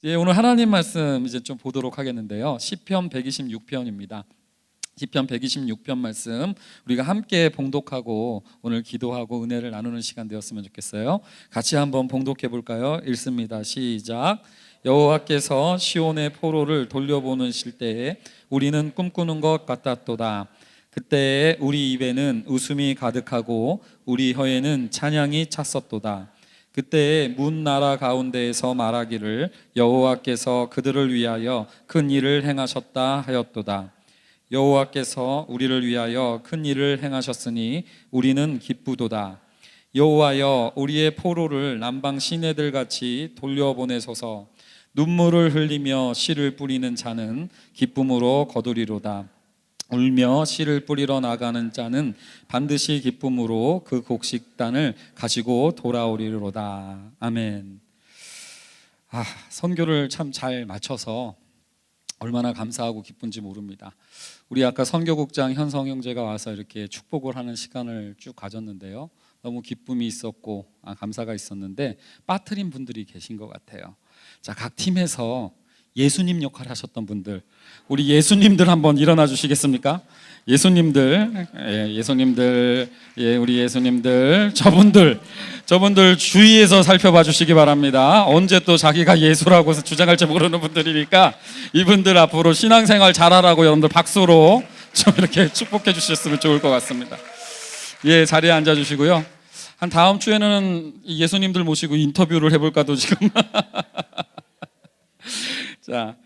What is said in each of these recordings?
오늘 하나님 말씀 이제 좀 보도록 하겠는데요. 시편 126편입니다. 시편 126편 말씀 우리가 함께 봉독하고 오늘 기도하고 은혜를 나누는 시간 되었으면 좋겠어요. 같이 한번 봉독해 볼까요? 읽습니다. 시작. 여호와께서 시온의 포로를 돌려보는 때에 우리는 꿈꾸는 것 같았도다. 그때에 우리 입에는 웃음이 가득하고 우리 혀에는 찬양이 찼었도다. 그때에 문 나라 가운데에서 말하기를 여호와께서 그들을 위하여 큰 일을 행하셨다 하였도다. 여호와께서 우리를 위하여 큰 일을 행하셨으니 우리는 기쁘도다. 여호와여 우리의 포로를 남방 시내들 같이 돌려보내소서. 눈물을 흘리며 씨를 뿌리는 자는 기쁨으로 거두리로다. 울며 씨를 뿌리러 나가는 자는 반드시 기쁨으로 그 곡식단을 가지고 돌아오리로다. 아멘. 선교를 참 잘 마쳐서 얼마나 감사하고 기쁜지 모릅니다. 우리 아까 선교국장 현성 형제가 와서 이렇게 축복을 하는 시간을 쭉 가졌는데요. 너무 기쁨이 있었고 감사가 있었는데 빠뜨린 분들이 계신 것 같아요. 자, 각 팀에서 예수님 역할 하셨던 분들, 우리 예수님들 한번 일어나 주시겠습니까? 예수님들, 우리 예수님들, 저분들 주위에서 살펴봐 주시기 바랍니다. 언제 또 자기가 예수라고 주장할지 모르는 분들이니까 이분들 앞으로 신앙생활 잘하라고 여러분들 박수로 좀 이렇게 축복해 주셨으면 좋을 것 같습니다. 자리에 앉아 주시고요. 한 다음 주에는 예수님들 모시고 인터뷰를 해볼까도 지금. 자,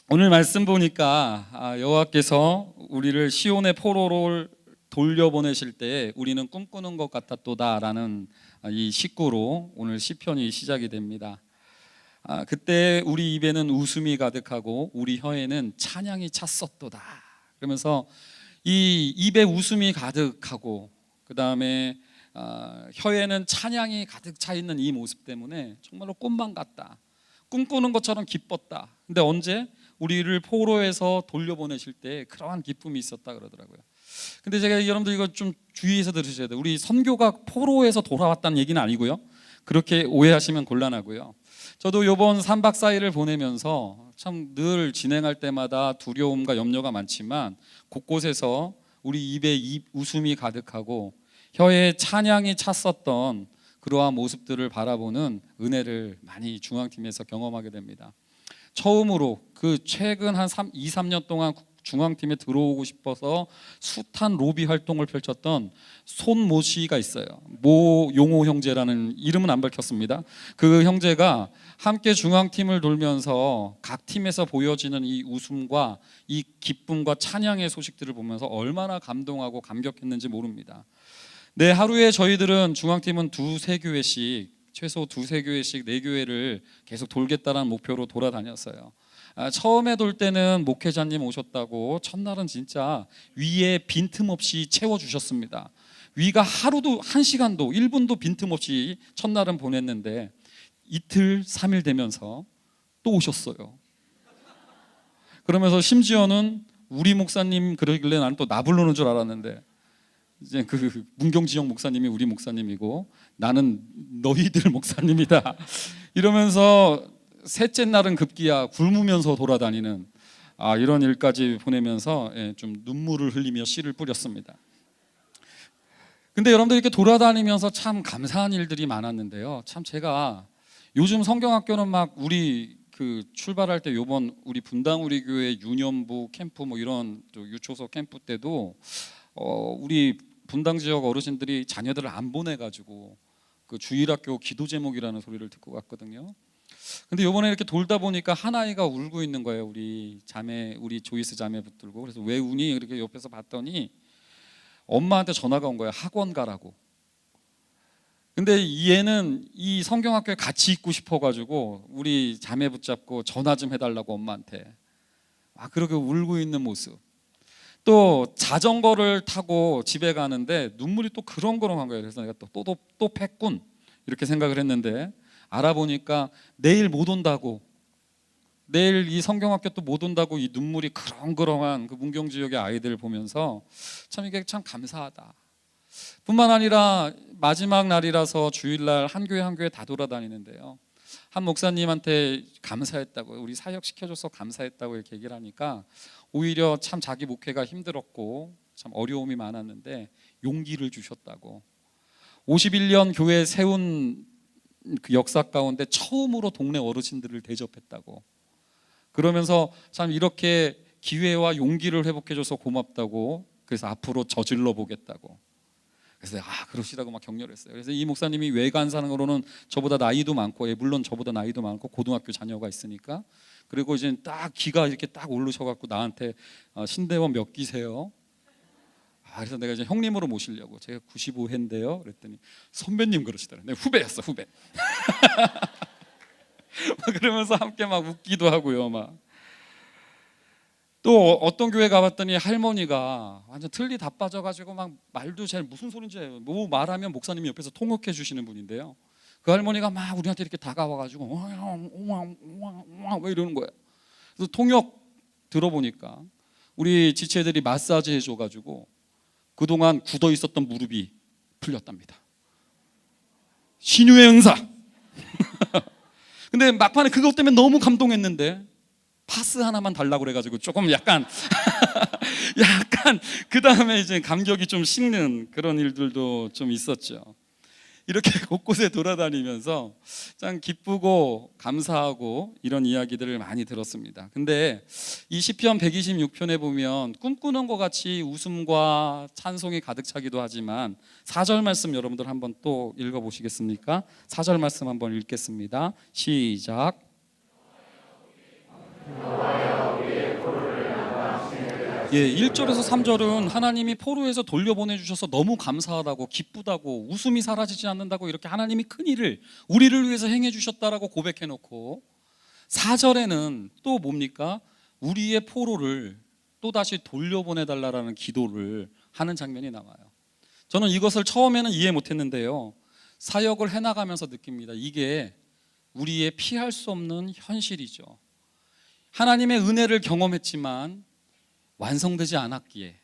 오늘 말씀 보니까 여호와께서 우리를 시온의 포로를 돌려보내실 때 우리는 꿈꾸는 것 같았도다라는 이 식구로 오늘 시편이 시작이 됩니다. 그때 우리 입에는 웃음이 가득하고 우리 혀에는 찬양이 찼었도다. 그러면서 이 입에 웃음이 가득하고 그 다음에 혀에는 찬양이 가득 차 있는 이 모습 때문에 정말로 꿈만 같다. 꿈꾸는 것처럼 기뻤다. 근데 언제? 우리를 포로에서 돌려보내실 때 그러한 기쁨이 있었다 그러더라고요. 근데 제가 여러분들 이거 좀 주의해서 들으셔야 돼요. 우리 선교가 포로에서 돌아왔다는 얘기는 아니고요. 그렇게 오해하시면 곤란하고요. 저도 이번 3박 4일을 보내면서 참 늘 진행할 때마다 두려움과 염려가 많지만 곳곳에서 우리 입에 웃음이 가득하고 혀에 찬양이 찼었던 그러한 모습들을 바라보는 은혜를 많이 중앙팀에서 경험하게 됩니다. 처음으로 그 최근 한 2, 3년 동안 중앙팀에 들어오고 싶어서 숱한 로비 활동을 펼쳤던 손모 씨가 있어요. 모용호 형제라는 이름은 안 밝혔습니다. 그 형제가 함께 중앙팀을 돌면서 각 팀에서 보여지는 이 웃음과 이 기쁨과 찬양의 소식들을 보면서 얼마나 감동하고 감격했는지 모릅니다. 하루에 저희들은 중앙팀은 두세 교회씩 최소 두세 교회씩 4교회를 계속 돌겠다는 목표로 돌아다녔어요. 처음에 돌 때는 목회자님 오셨다고 첫날은 진짜 위에 빈틈없이 채워주셨습니다. 위가 하루도 1시간도 1분도 빈틈없이 첫날은 보냈는데 이틀 3일 되면서 또 오셨어요. 그러면서 심지어는 우리 목사님 그러길래 나는 또 나 부르는 줄 알았는데 이제 그 문경지영 목사님이 우리 목사님이고 나는 너희들 목사님이다 이러면서 셋째 날은 급기야 굶으면서 돌아다니는 이런 일까지 보내면서 좀 눈물을 흘리며 씨를 뿌렸습니다. 근데 여러분들 이렇게 돌아다니면서 참 감사한 일들이 많았는데요. 참 제가 요즘 성경학교는 막 우리 그 출발할 때 요번 우리 분당 우리 교회 유년부 캠프 뭐 이런 유초소 캠프 때도 우리 분당 지역 어르신들이 자녀들을 안 보내가지고 그 주일학교 기도 제목이라는 소리를 듣고 갔거든요. 근데 이번에 이렇게 돌다 보니까 한 아이가 울고 있는 거예요. 우리 조이스 자매 붙들고. 그래서 왜 우니? 이렇게 옆에서 봤더니 엄마한테 전화가 온 거예요. 학원 가라고. 근데 얘는 이 성경학교에 같이 있고 싶어가지고 우리 자매 붙잡고 전화 좀 해달라고 엄마한테 그렇게 울고 있는 모습. 또 자전거를 타고 집에 가는데 눈물이 또 그렁그렁한 거예요. 그래서 내가 또 팼군 이렇게 생각을 했는데 알아보니까 내일 못 온다고, 내일 이 성경학교 또 못 온다고 이 눈물이 그렁그렁한 그 문경 지역의 아이들을 보면서 참 이게 참 감사하다. 뿐만 아니라 마지막 날이라서 주일날 한 교회 한 교회 다 돌아다니는데요. 한 목사님한테 감사했다고, 우리 사역 시켜줘서 감사했다고 이렇게 얘기를 하니까 오히려 참 자기 목회가 힘들었고 참 어려움이 많았는데 용기를 주셨다고. 51년 교회 세운 그 역사 가운데 처음으로 동네 어르신들을 대접했다고. 그러면서 참 이렇게 기회와 용기를 회복해줘서 고맙다고, 그래서 앞으로 저질러 보겠다고. 그래서 그러시라고 막 격려를 했어요. 그래서 이 목사님이 외관상으로는 저보다 나이도 많고, 물론 저보다 나이도 많고 고등학교 자녀가 있으니까, 그리고 이제 딱 기가 이렇게 딱 오르셔갖고 나한테 신대원 몇 기세요? 그래서 내가 이제 형님으로 모시려고, 제가 95회인데요 그랬더니 선배님 그러시더라고요. 내가 후배였어, 후배. 그러면서 함께 막 웃기도 하고요. 막 또 어떤 교회 가봤더니 할머니가 완전 틀리 다 빠져가지고 막 말도 잘 무슨 소린지 뭐 말하면 목사님이 옆에서 통역해 주시는 분인데요. 그 할머니가 막 우리한테 이렇게 다가와가지고 왜 이러는 거예요. 그래서 통역 들어보니까 우리 지체들이 마사지 해줘가지고 그동안 굳어 있었던 무릎이 풀렸답니다. 신유의 은사. 근데 막판에 그것 때문에 너무 감동했는데 파스 하나만 달라고 그래가지고 조금 약간 그 다음에 이제 감격이 좀 식는 그런 일들도 좀 있었죠. 이렇게 곳곳에 돌아다니면서 참 기쁘고 감사하고 이런 이야기들을 많이 들었습니다. 근데 이 시편 126편에 보면 꿈꾸는 것 같이 웃음과 찬송이 가득 차기도 하지만 4절 말씀 여러분들 한번 또 읽어보시겠습니까? 4절 말씀 한번 읽겠습니다. 시작. 1절에서 3절은 하나님이 포로에서 돌려보내주셔서 너무 감사하다고, 기쁘다고, 웃음이 사라지지 않는다고 이렇게 하나님이 큰 일을 우리를 위해서 행해 주셨다라고 고백해놓고, 4절에는 또 뭡니까? 우리의 포로를 또다시 돌려보내달라는 기도를 하는 장면이 나와요. 저는 이것을 처음에는 이해 못했는데요, 사역을 해나가면서 느낍니다. 이게 우리의 피할 수 없는 현실이죠. 하나님의 은혜를 경험했지만 완성되지 않았기에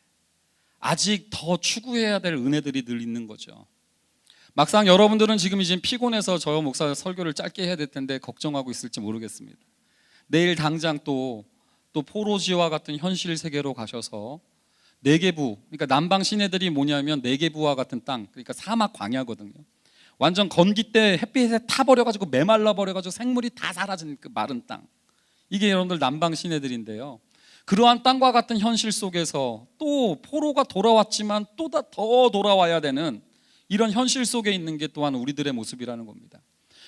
아직 더 추구해야 될 은혜들이 늘 있는 거죠. 막상 여러분들은 지금 이제 피곤해서 저 목사 설교를 짧게 해야 될 텐데 걱정하고 있을지 모르겠습니다. 내일 당장 또 포로지와 같은 현실 세계로 가셔서 네게부, 그러니까 남방 시내들이 뭐냐면 네게부와 같은 땅, 그러니까 사막 광야거든요. 완전 건기 때 햇빛에 타버려가지고 메말라 버려가지고 생물이 다 사라진 그 마른 땅, 이게 여러분들 남방 시내들인데요. 그러한 땅과 같은 현실 속에서 또 포로가 돌아왔지만 또 더 돌아와야 되는 이런 현실 속에 있는 게 또한 우리들의 모습이라는 겁니다.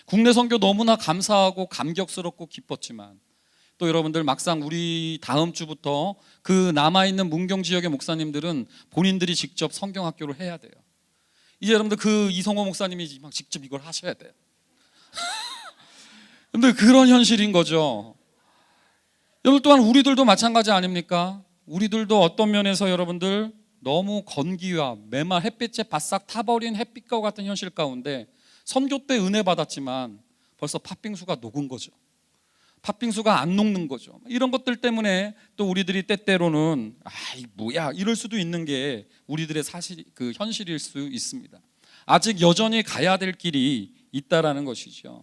국내 선교 너무나 감사하고 감격스럽고 기뻤지만 또 여러분들 막상 우리 다음 주부터 그 남아있는 문경 지역의 목사님들은 본인들이 직접 성경학교를 해야 돼요. 이제 여러분들 그 이성호 목사님이 막 직접 이걸 하셔야 돼요. 근데 그런 현실인 거죠. 여러분 또한 우리들도 마찬가지 아닙니까? 우리들도 어떤 면에서 여러분들 너무 건기와 메말 햇빛에 바싹 타버린 햇빛과 같은 현실 가운데 선교 때 은혜 받았지만 벌써 팥빙수가 녹은 거죠. 팥빙수가 안 녹는 거죠. 이런 것들 때문에 또 우리들이 때때로는 이 뭐야 이럴 수도 있는 게 우리들의 사실 그 현실일 수 있습니다. 아직 여전히 가야 될 길이 있다라는 것이죠.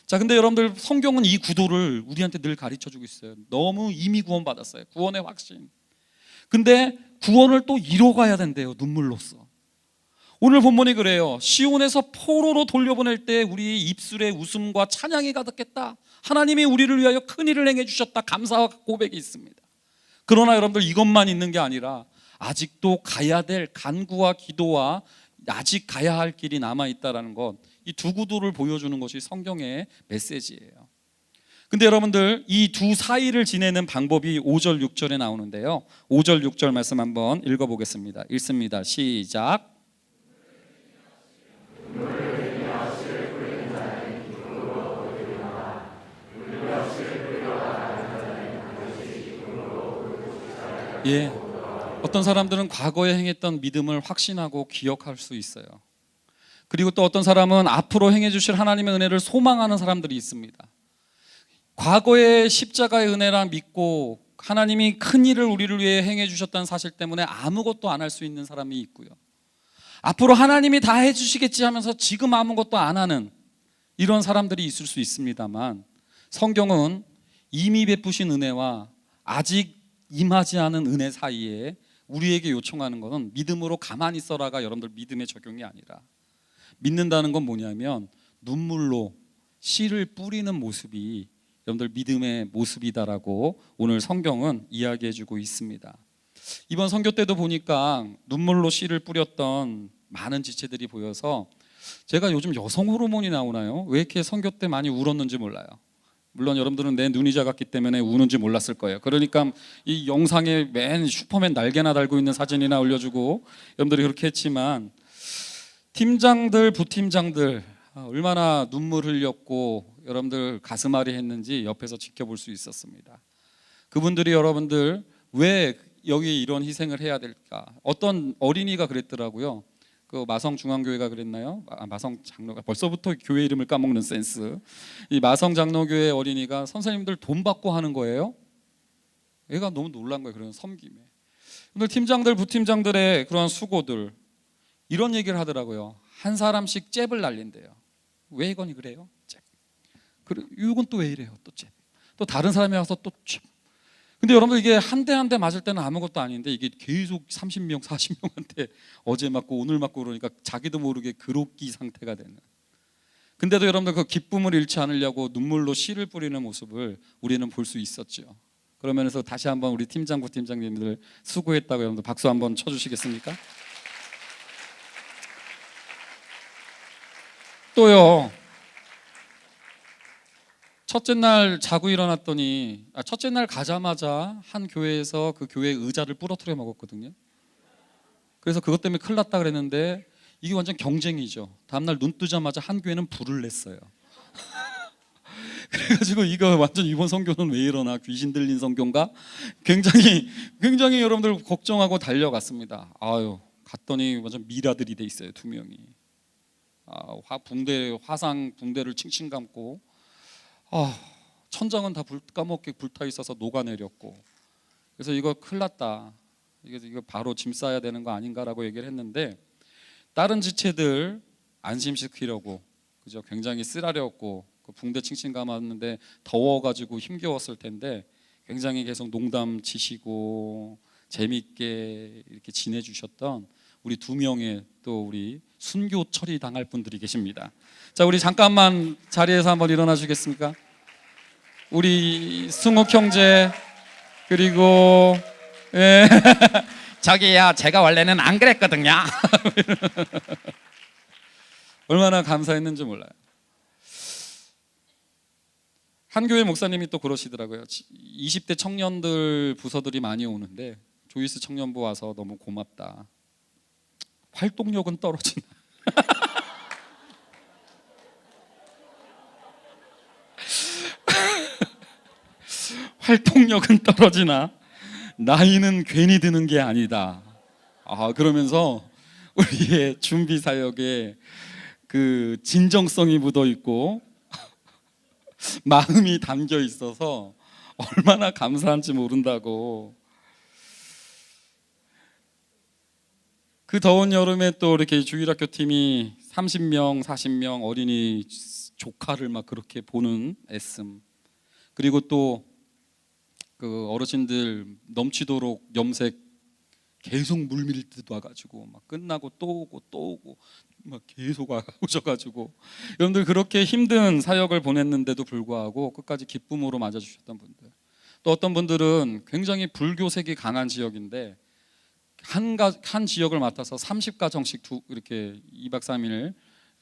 자, 근데 여러분들 성경은 이 구도를 우리한테 늘 가르쳐주고 있어요. 너무 이미 구원받았어요. 구원의 확신. 근데 구원을 또 이뤄가야 된대요. 눈물로써. 오늘 본문이 그래요. 시온에서 포로로 돌려보낼 때 우리 입술에 웃음과 찬양이 가득했다. 하나님이 우리를 위하여 큰 일을 행해 주셨다. 감사와 고백이 있습니다. 그러나 여러분들 이것만 있는 게 아니라 아직도 가야 될 간구와 기도와 아직 가야 할 길이 남아있다는 것, 이 두 구도를 보여주는 것이 성경의 메시지예요. 근데 여러분들 이 두 사이를 지내는 방법이 5절 6절에 나오는데요, 5절 6절 말씀 한번 읽어보겠습니다. 읽습니다. 시작. 예, 어떤 사람들은 과거에 행했던 믿음을 확신하고 기억할 수 있어요. 그리고 또 어떤 사람은 앞으로 행해 주실 하나님의 은혜를 소망하는 사람들이 있습니다. 과거의 십자가의 은혜랑 믿고 하나님이 큰 일을 우리를 위해 행해 주셨다는 사실 때문에 아무것도 안 할 수 있는 사람이 있고요, 앞으로 하나님이 다 해주시겠지 하면서 지금 아무것도 안 하는 이런 사람들이 있을 수 있습니다만, 성경은 이미 베푸신 은혜와 아직 임하지 않은 은혜 사이에 우리에게 요청하는 것은 믿음으로 가만히 있어라가 여러분들 믿음의 적용이 아니라, 믿는다는 건 뭐냐면 눈물로 씨를 뿌리는 모습이 여러분들 믿음의 모습이다라고 오늘 성경은 이야기해주고 있습니다. 이번 선교 때도 보니까 눈물로 씨를 뿌렸던 많은 지체들이 보여서, 제가 요즘 여성 호르몬이 나오나요? 왜 이렇게 선교 때 많이 울었는지 몰라요. 물론 여러분들은 내 눈이 작았기 때문에 우는지 몰랐을 거예요. 그러니까 이 영상에 맨 슈퍼맨 날개나 달고 있는 사진이나 올려주고 여러분들이 그렇게 했지만, 팀장들, 부팀장들 얼마나 눈물 흘렸고 여러분들 가슴앓이 했는지 옆에서 지켜볼 수 있었습니다. 그분들이 여러분들 왜 여기 이런 희생을 해야 될까? 어떤 어린이가 그랬더라고요. 그 마성중앙교회가 그랬나요? 마성장로가, 벌써부터 교회 이름을 까먹는 센스. 이 마성장로교회 어린이가 선생님들 돈 받고 하는 거예요. 얘가 너무 놀란 거예요. 그런 섬김에. 오늘 팀장들, 부팀장들의 그런 수고들, 이런 얘기를 하더라고요. 한 사람씩 잽을 날린대요. 왜 이건이 그래요? 잽. 그리고 이건 또 왜 이래요? 또 잽. 또 다른 사람이 와서 또 잽. 근데 여러분들 이게 한 대 한 대 맞을 때는 아무것도 아닌데, 이게 계속 30명, 40명한테 어제 맞고 오늘 맞고 그러니까 자기도 모르게 그로기 상태가 되는. 근데도 여러분들 그 기쁨을 잃지 않으려고 눈물로 씨를 뿌리는 모습을 우리는 볼 수 있었죠. 그러면서 다시 한번 우리 팀장, 부팀장님들 수고했다고 여러분들 박수 한번 쳐주시겠습니까? 또요, 첫째 날 자고 일어났더니, 첫째 날 가자마자 한 교회에서 그 교회 의자를 부러뜨려 먹었거든요. 그래서 그것 때문에 큰일 났다 그랬는데, 이게 완전 경쟁이죠. 다음날 눈 뜨자마자 한 교회는 불을 냈어요. 그래가지고 이거 완전 이번 선교는 왜 이러나, 귀신 들린 선교인가? 굉장히 여러분들 걱정하고 달려갔습니다. 아유, 갔더니 완전 미라들이 돼 있어요. 2명이. 화상 붕대를 칭칭 감고, 천장은 다 까맣게 불타 있어서 녹아내렸고, 그래서 이거 큰일 났다, 이거 바로 짐 싸야 되는 거 아닌가라고 얘기를 했는데, 다른 지체들 안심시키려고, 그죠? 굉장히 쓰라렸고, 그 붕대 칭칭 감았는데 더워가지고 힘겨웠을 텐데 굉장히 계속 농담 치시고 재밌게 이렇게 지내주셨던 우리 2명의 또 우리 순교 처리 당할 분들이 계십니다. 자, 우리 잠깐만 자리에서 한번 일어나 주겠습니까? 우리 승욱 형제, 그리고 저기야, 제가 원래는 안 그랬거든요. 얼마나 감사했는지 몰라요. 한 교회 목사님이 또 그러시더라고요. 20대 청년들 부서들이 많이 오는데 조이스 청년부 와서 너무 고맙다. 활동력은 떨어지나? 활동력은 떨어지나 나이는 괜히 드는 게 아니다. 그러면서 우리의 준비 사역에 그 진정성이 묻어 있고 마음이 담겨 있어서 얼마나 감사한지 모른다고. 그 더운 여름에 또 이렇게 주일학교 팀이 30명, 40명 어린이 조카를 막 그렇게 보는 애씀, 그리고 또 그 어르신들 넘치도록 염색 계속 물밀듯 와가지고 막 끝나고 또 오고 막 계속 오셔가지고, 여러분들 그렇게 힘든 사역을 보냈는데도 불구하고 끝까지 기쁨으로 맞아주셨던 분들, 또 어떤 분들은 굉장히 불교색이 강한 지역인데 한 지역을 맡아서 30가정씩 이렇게 2박 3일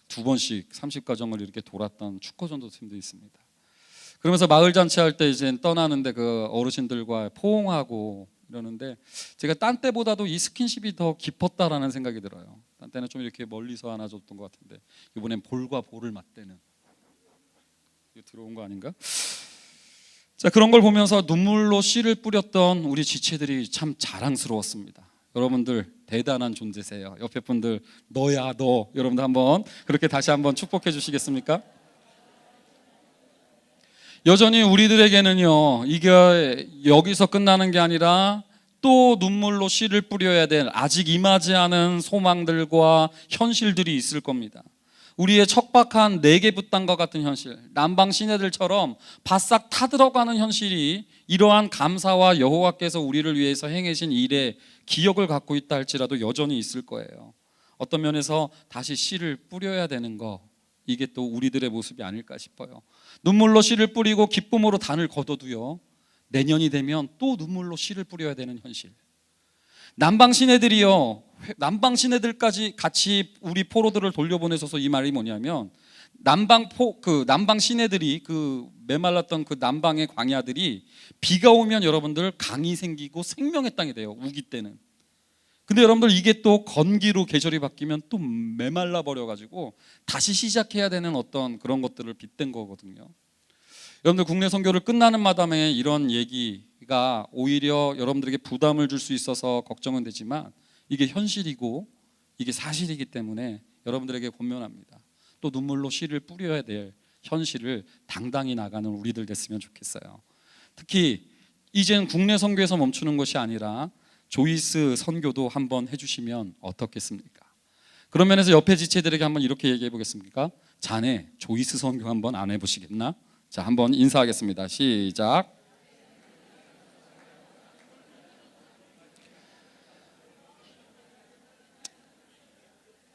2번씩 30가정을 이렇게 돌았던 축구전도 팀도 있습니다. 그러면서 마을 잔치 할 때 이제 떠나는데 그 어르신들과 포옹하고 이러는데, 제가 딴 때보다도 이 스킨십이 더 깊었다라는 생각이 들어요. 딴 때는 좀 이렇게 멀리서 안아줬던 것 같은데 이번엔 볼과 볼을 맞대는, 이거 들어온 거 아닌가? 자, 그런 걸 보면서 눈물로 씨를 뿌렸던 우리 지체들이 참 자랑스러웠습니다. 여러분들 대단한 존재세요. 옆에 분들 너야 너, 여러분들 한번 그렇게 다시 한번 축복해 주시겠습니까? 여전히 우리들에게는요, 이게 여기서 끝나는 게 아니라 또 눈물로 씨를 뿌려야 될 아직 임하지 않은 소망들과 현실들이 있을 겁니다. 우리의 척박한 네게부 땅과 같은 현실, 남방 시내들처럼 바싹 타들어가는 현실이 이러한 감사와 여호와께서 우리를 위해서 행하신 일의 기억을 갖고 있다 할지라도 여전히 있을 거예요. 어떤 면에서 다시 씨를 뿌려야 되는 거, 이게 또 우리들의 모습이 아닐까 싶어요. 눈물로 씨를 뿌리고 기쁨으로 단을 거둬도요, 내년이 되면 또 눈물로 씨를 뿌려야 되는 현실. 남방 시내들이요, 남방 시내들까지 같이 우리 포로들을 돌려보내셔서 이 말이 뭐냐면, 남방 시내들이 그 메말랐던 그 남방의 광야들이 비가 오면 여러분들 강이 생기고 생명의 땅이 돼요, 우기 때는. 근데 여러분들 이게 또 건기로 계절이 바뀌면 또 메말라 버려 가지고 다시 시작해야 되는 어떤 그런 것들을 빗댄 거거든요. 여러분들 국내 선교를 끝나는 마당에 이런 얘기가 오히려 여러분들에게 부담을 줄 수 있어서 걱정은 되지만, 이게 현실이고 이게 사실이기 때문에 여러분들에게 권면합니다. 또 눈물로 씨를 뿌려야 될 현실을 당당히 나가는 우리들 됐으면 좋겠어요. 특히 이젠 국내 선교에서 멈추는 것이 아니라 조이스 선교도 한번 해주시면 어떻겠습니까? 그런 면에서 옆에 지체들에게 한번 이렇게 얘기해 보겠습니까? 자네 조이스 선교 한번 안 해보시겠나? 자, 한번 인사하겠습니다. 시작.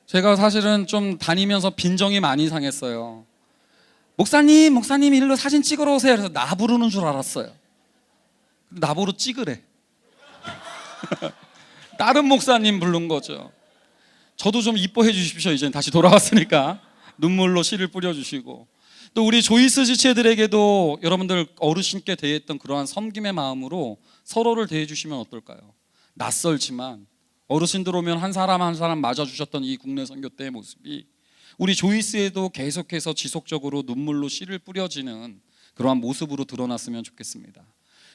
제가 사실은 좀 다니면서 빈정이 많이 상했어요. 목사님 일로 사진 찍으러 오세요. 그래서 나 부르는 줄 알았어요. 나보러 찍으래. 다른 목사님 부른 거죠. 저도 좀 이뻐해 주십시오. 이제 다시 돌아왔으니까 눈물로 씨를 뿌려주시고, 또 우리 조이스 지체들에게도 여러분들 어르신께 대했던 그러한 섬김의 마음으로 서로를 대해 주시면 어떨까요? 낯설지만 어르신들 오면 한 사람 한 사람 맞아주셨던 이 국내 선교 때의 모습이 우리 조이스에도 계속해서 지속적으로 눈물로 씨를 뿌려지는 그러한 모습으로 드러났으면 좋겠습니다.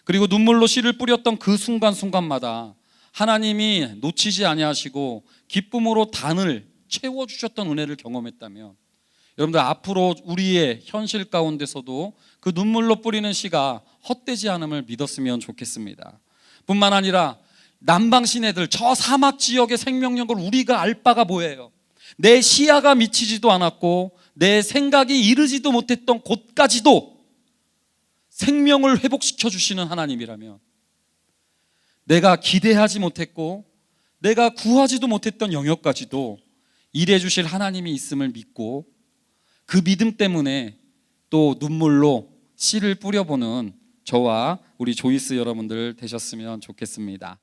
그리고 눈물로 씨를 뿌렸던 그 순간순간마다 하나님이 놓치지 아니하시고 기쁨으로 단을 채워주셨던 은혜를 경험했다면, 여러분들 앞으로 우리의 현실 가운데서도 그 눈물로 뿌리는 씨가 헛되지 않음을 믿었으면 좋겠습니다. 뿐만 아니라 남방 시내들 저 사막 지역의 생명력을 우리가 알 바가 뭐예요? 내 시야가 미치지도 않았고 내 생각이 이르지도 못했던 곳까지도 생명을 회복시켜 주시는 하나님이라면, 내가 기대하지 못했고 내가 구하지도 못했던 영역까지도 일해 주실 하나님이 있음을 믿고, 그 믿음 때문에 또 눈물로 씨를 뿌려보는 저와 우리 조이스 여러분들 되셨으면 좋겠습니다.